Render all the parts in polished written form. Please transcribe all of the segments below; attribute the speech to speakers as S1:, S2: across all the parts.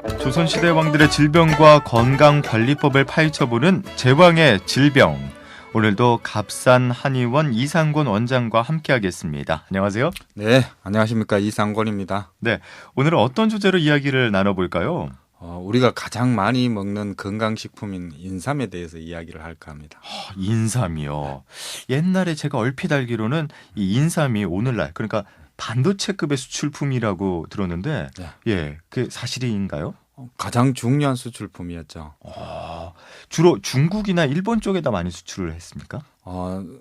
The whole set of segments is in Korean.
S1: 조선시대 왕들의 질병과 건강관리법을 파헤쳐보는 제왕의 질병. 오늘도 값산 한의원 이상권 원장과 함께하겠습니다. 안녕하세요.
S2: 네, 안녕하십니까. 이상권입니다.
S1: 네, 오늘은 어떤 주제로 이야기를 나눠볼까요?
S2: 우리가 가장 많이 먹는 건강식품인 인삼에 대해서 이야기를 할까 합니다.
S1: 인삼이요. 옛날에 제가 얼핏 알기로는 이 인삼이 오늘날 그러니까 반도체급의 수출품이라고 들었는데
S2: 네.
S1: 예, 그 사실인가요?
S2: 가장 중요한 수출품이었죠.
S1: 주로 중국이나 일본 쪽에다 많이 수출을 했습니까?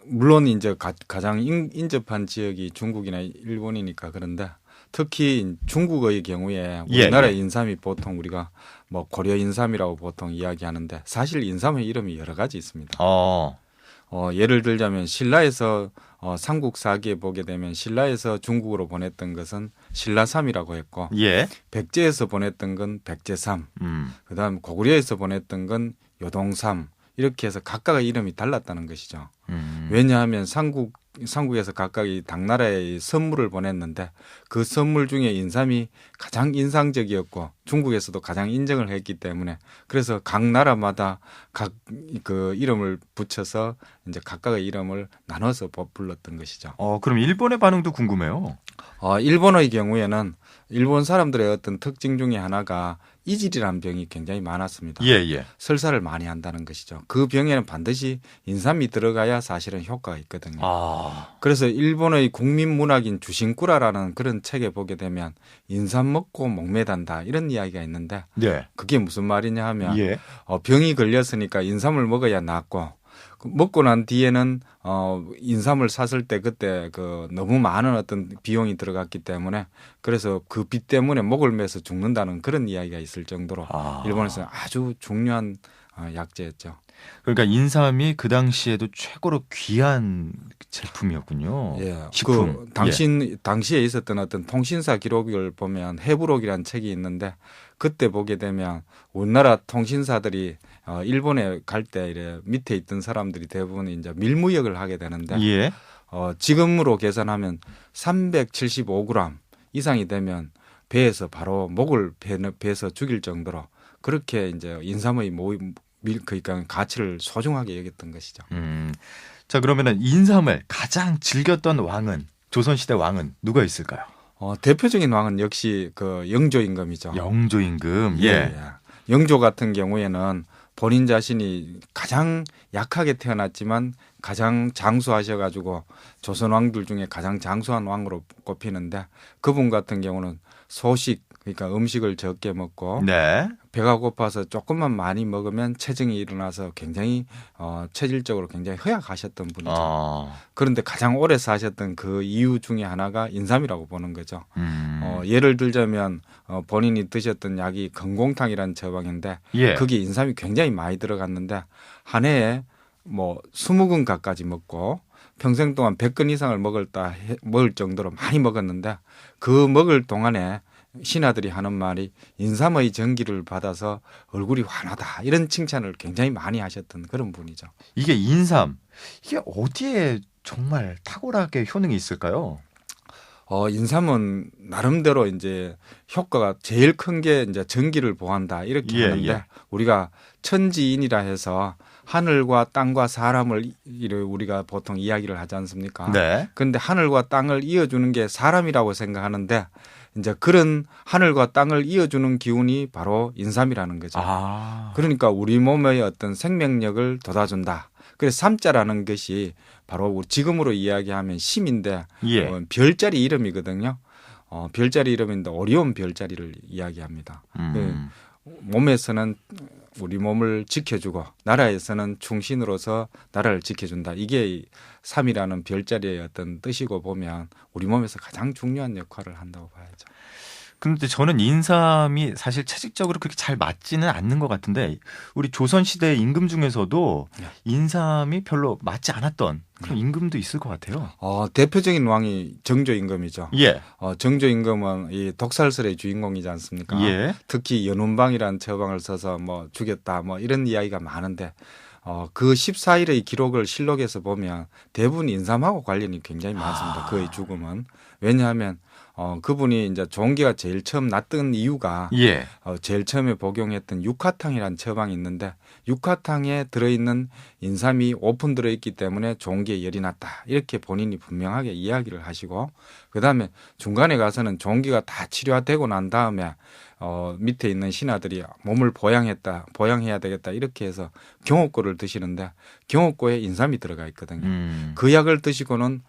S2: 물론 이제 가장 인접한 지역이 중국이나 일본이니까 그런데 특히 중국의 경우에 우리나라의 인삼이 보통 우리가 뭐 고려 인삼이라고 보통 이야기하는데 사실 인삼의 이름이 여러 가지 있습니다. 예를 들자면 신라에서 삼국사기에 보게 되면 신라에서 중국으로 보냈던 것은 신라삼이라고 했고
S1: 예.
S2: 백제에서 보냈던 건 백제삼, 그다음 고구려에서 보냈던 건 요동삼 이렇게 해서 각각의 이름이 달랐다는 것이죠. 왜냐하면 삼국에서 각각의 당나라에 선물을 보냈는데 그 선물 중에 인삼이 가장 인상적이었고 중국에서도 가장 인정을 했기 때문에 그래서 각 나라마다 각 그 이름을 붙여서 이제 각각의 이름을 나눠서 불렀던 것이죠.
S1: 그럼 일본의 반응도 궁금해요.
S2: 일본의 경우에는 일본 사람들의 어떤 특징 중에 하나가 이질이라는 병이 굉장히 많았습니다.
S1: 예.
S2: 설사를 많이 한다는 것이죠. 그 병에는 반드시 인삼이 들어가야 사실은 효과가 있거든요. 그래서 일본의 국민 문학인 주신꾸라라는 그런 책에 보게 되면 인삼 먹고 목매단다 이런 이야기가 있는데
S1: 네.
S2: 그게 무슨 말이냐 하면
S1: 예.
S2: 병이 걸렸으니까 인삼을 먹어야 낫고 먹고 난 뒤에는 인삼을 샀을 때 그때 너무 많은 어떤 비용이 들어갔기 때문에 그래서 그 빚 때문에 목을 매서 죽는다는 그런 이야기가 있을 정도로 일본에서는 아주 중요한 약재였죠.
S1: 그러니까 인삼이 그 당시에도 최고로 귀한 제품이었군요.
S2: 예.
S1: 식품.
S2: 당시에 있었던 어떤 통신사 기록을 보면 해부록이라는 책이 있는데 그때 보게 되면 우리나라 통신사들이 일본에 갈 때 이래 밑에 있던 사람들이 대부분 이제 밀무역을 하게 되는데
S1: 예.
S2: 지금으로 계산하면 375g 이상이 되면 배에서 바로 목을 베서 죽일 정도로 그렇게 이제 인삼의 그러니까 가치를 소중하게 여겼던 것이죠.
S1: 자, 그러면은 인삼을 가장 즐겼던 왕은 조선시대 왕은 누가 있을까요?
S2: 대표적인 왕은 역시 영조 임금이죠.
S1: 영조 임금. 예.
S2: 영조 같은 경우에는 본인 자신이 가장 약하게 태어났지만 가장 장수하셔가지고 조선 왕들 중에 가장 장수한 왕으로 꼽히는데 그분 같은 경우는 소식 그러니까 음식을 적게 먹고
S1: 네.
S2: 배가 고파서 조금만 많이 먹으면 체증이 일어나서 굉장히 체질적으로 굉장히 허약하셨던 분이죠. 그런데 가장 오래 사셨던 그 이유 중에 하나가 인삼이라고 보는 거죠. 예를 들자면 본인이 드셨던 약이 건공탕이라는 처방인데 거기에 인삼이 굉장히 많이 들어갔는데 한 해에 뭐 20근가까지 먹고 평생 동안 100근 이상을 먹을 정도로 많이 먹었는데 그 먹을 동안에 신하들이 하는 말이 인삼의 전기를 받아서 얼굴이 환하다 이런 칭찬을 굉장히 많이 하셨던 그런 분이죠.
S1: 이게 인삼 이게 어디에 정말 탁월하게 효능이 있을까요?
S2: 인삼은 나름대로 이제 효과가 제일 큰 게 이제 전기를 보한다 이렇게 하는데 우리가 천지인이라 해서 하늘과 땅과 사람을 우리가 보통 이야기를 하지 않습니까?
S1: 네.
S2: 그런데 하늘과 땅을 이어주는 게 사람이라고 생각하는데 이제 그런 하늘과 땅을 이어주는 기운이 바로 인삼이라는 거죠. 그러니까 우리 몸의 어떤 생명력을 돋아준다. 그래서 삼자라는 것이 바로 지금으로 이야기하면 심인데 별자리 이름이거든요. 별자리 이름인데 오리온 별자리를 이야기합니다. 몸에서는 우리 몸을 지켜주고 나라에서는 충신으로서 나라를 지켜준다. 이게 삼이라는 별자리의 어떤 뜻이고 보면 우리 몸에서 가장 중요한 역할을 한다고 봐야죠.
S1: 그런데 저는 인삼이 사실 체질적으로 그렇게 잘 맞지는 않는 것 같은데 우리 조선시대 임금 중에서도 인삼이 별로 맞지 않았던 그런 임금도 있을 것 같아요.
S2: 대표적인 왕이 정조 임금이죠. 정조 임금은 이 독살설의 주인공이지 않습니까? 특히 연운방이라는 처방을 써서 뭐 죽였다 뭐 이런 이야기가 많은데 그 14일의 기록을 실록에서 보면 대부분 인삼하고 관련이 굉장히 많습니다. 그의 죽음은. 왜냐하면 그분이 이제 종기가 제일 처음 났던 이유가
S1: 예.
S2: 제일 처음에 복용했던 육화탕이라는 처방이 있는데 육화탕에 들어있는 인삼이 5푼 들어있기 때문에 종기에 열이 났다. 이렇게 본인이 분명하게 이야기를 하시고 그다음에 중간에 가서는 종기가 다 치료되고 난 다음에 밑에 있는 신하들이 몸을 보양해야 되겠다 이렇게 해서 경옥고를 드시는데 경옥고에 인삼이 들어가 있거든요. 그 약을 드시고는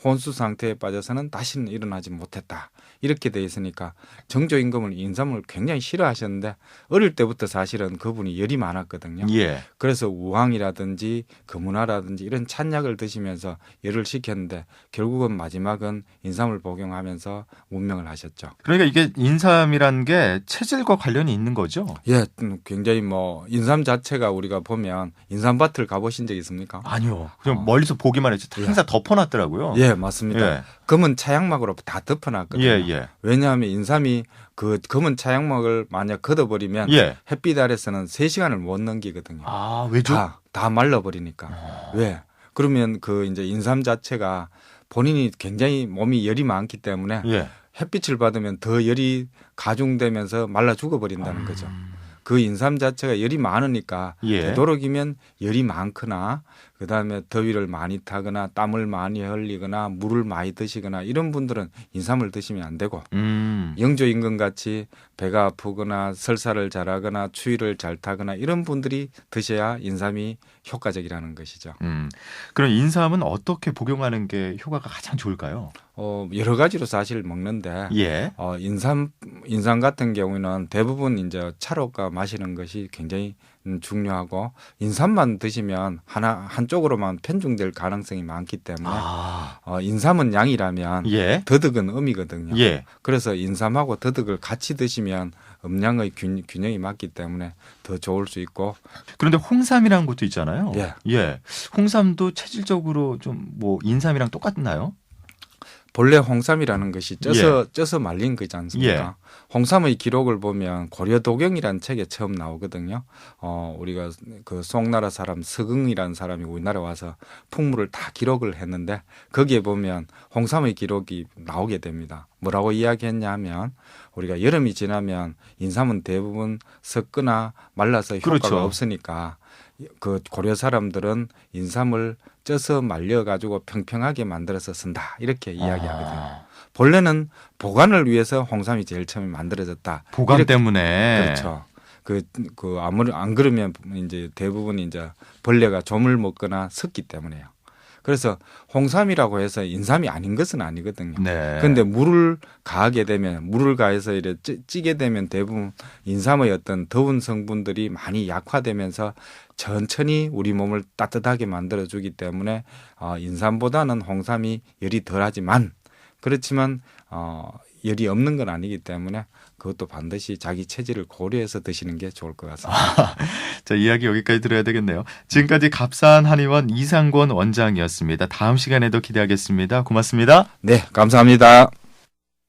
S2: 혼수 상태에 빠져서는 다시는 일어나지 못했다. 이렇게 돼 있으니까 정조임금은 인삼을 굉장히 싫어하셨는데 어릴 때부터 사실은 그분이 열이 많았거든요.
S1: 예.
S2: 그래서 우황이라든지 금운하라든지 이런 찬약을 드시면서 열을 식혔는데 결국은 마지막은 인삼을 복용하면서 운명을 하셨죠.
S1: 그러니까 이게 인삼이란 게 체질과 관련이 있는 거죠?
S2: 예, 굉장히 인삼 자체가 우리가 보면 인삼밭을 가보신 적 있습니까?
S1: 아니요. 그냥 멀리서 보기만 했지. 항상 덮어놨더라고요.
S2: 예, 맞습니다.
S1: 예.
S2: 검은 차양막으로 다 덮어놨거든요.
S1: 예.
S2: 왜냐하면 인삼이 그 검은 차양막을 만약 걷어버리면
S1: 예.
S2: 햇빛 아래서는 3시간을 못 넘기거든요.
S1: 아, 왜죠?
S2: 다 말라버리니까. 왜? 그러면 그 이제 인삼 자체가 본인이 굉장히 몸이 열이 많기 때문에
S1: 예.
S2: 햇빛을 받으면 더 열이 가중되면서 말라 죽어버린다는 거죠. 그 인삼 자체가 열이 많으니까
S1: 예.
S2: 되도록이면 열이 많거나 그다음에 더위를 많이 타거나 땀을 많이 흘리거나 물을 많이 드시거나 이런 분들은 인삼을 드시면 안 되고 영조 임금 같이 배가 아프거나 설사를 잘하거나 추위를 잘 타거나 이런 분들이 드셔야 인삼이 효과적이라는 것이죠.
S1: 그럼 인삼은 어떻게 복용하는 게 효과가 가장 좋을까요?
S2: 여러 가지로 사실 먹는데
S1: 예.
S2: 인삼 같은 경우는 대부분 이제 차로가 마시는 것이 굉장히 중요하고 인삼만 드시면 한쪽으로만 편중될 가능성이 많기 때문에 인삼은 양이라면
S1: 예.
S2: 더덕은 음이거든요.
S1: 예.
S2: 그래서 인삼하고 더덕을 같이 드시면 음양의 균형이 맞기 때문에 더 좋을 수 있고.
S1: 그런데 홍삼이라는 것도 있잖아요.
S2: 예.
S1: 홍삼도 체질적으로 좀 인삼이랑 똑같나요?
S2: 본래 홍삼이라는 것이 쪄서 말린 거지 않습니까?
S1: 예.
S2: 홍삼의 기록을 보면 고려도경이라는 책에 처음 나오거든요. 우리가 그 송나라 사람 서긍이라는 사람이 우리나라 와서 풍물을 다 기록을 했는데 거기에 보면 홍삼의 기록이 나오게 됩니다. 뭐라고 이야기했냐 하면 우리가 여름이 지나면 인삼은 대부분 썩거나 말라서 효과가
S1: 그렇죠.
S2: 없으니까 그 고려 사람들은 인삼을 쪄서 말려가지고 평평하게 만들어서 쓴다 이렇게 이야기하거든요. 본래는 보관을 위해서 홍삼이 제일 처음에 만들어졌다.
S1: 보관 때문에.
S2: 그렇죠. 아무리 안 그러면 이제 대부분 이제 벌레가 좀을 먹거나 섞기 때문에요. 그래서 홍삼이라고 해서 인삼이 아닌 것은 아니거든요.
S1: 네.
S2: 그런데 물을 가해서 찌게 되면 대부분 인삼의 어떤 더운 성분들이 많이 약화되면서 천천히 우리 몸을 따뜻하게 만들어주기 때문에 인삼보다는 홍삼이 열이 덜하지만 그렇지만 열이 없는 건 아니기 때문에 그것도 반드시 자기 체질을 고려해서 드시는 게 좋을 것 같습니다.
S1: 자, 이야기 여기까지 들어야 되겠네요. 지금까지 갑산 한의원 이상권 원장이었습니다. 다음 시간에도 기대하겠습니다. 고맙습니다.
S2: 네, 감사합니다.